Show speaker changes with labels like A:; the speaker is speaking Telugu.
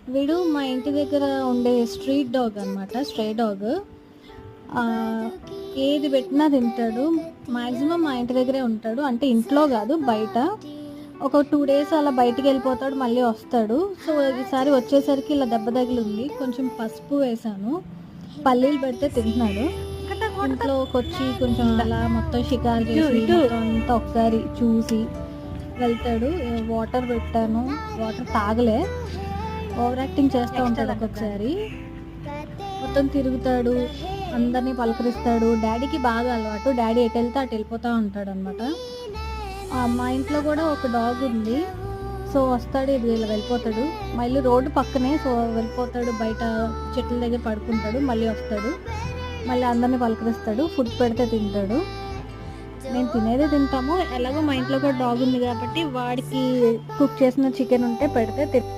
A: వీడు మా ఇంటి దగ్గర ఉండే స్ట్రీట్ డాగ్ అనమాట. Stray dog. ఏది పెట్టినా తింటాడు. మాక్సిమం మా ఇంటి దగ్గరే ఉంటాడు. అంటే ఇంట్లో కాదు, బయట. ఒక 2 డేస్ అలా బయటికెళ్ళిపోతాడు, మళ్ళీ వస్తాడు. సో, ఈసారి వచ్చేసరికి ఇలా దెబ్బ తగిలింది. కొంచెం పసుపు వేశాను. పల్లీలు పెడితే తింటున్నాడు. ఇంట్లోకొచ్చి కొంచెం అలా మొత్తం షికారు చేసి మొత్తం అంతా ఒకసారి చూసి వెళ్తాడు. వాటర్ పెట్టాను. వాటర్ తాగలే. ఓవర్ యాక్టింగ్ చేస్తూ ఉంటాడు ఒక్కొక్కసారి. మొత్తం తిరుగుతాడు, అందరినీ పలకరిస్తాడు. డాడీకి బాగా అలవాటు. డాడీ ఎటు వెళ్తే అటు వెళ్ళిపోతూ ఉంటాడనమాట. మా ఇంట్లో కూడా ఒక డాగ్ ఉంది. సో, వస్తాడు, ఇది ఇలా వెళ్ళిపోతాడు. మళ్ళీ రోడ్డు పక్కనే. సో, వెళ్ళిపోతాడు, బయట చెట్ల దగ్గర పడుకుంటాడు, మళ్ళీ వస్తాడు. మళ్ళీ అందరినీ పలకరిస్తాడు. ఫుడ్ పెడితే తింటాడు. నేను తినేదే తింటాము. ఎలాగో మా ఇంట్లో కూడా డాగ్ ఉంది కాబట్టి వాడికి కుక్ చేసిన చికెన్ ఉంటే పెడితే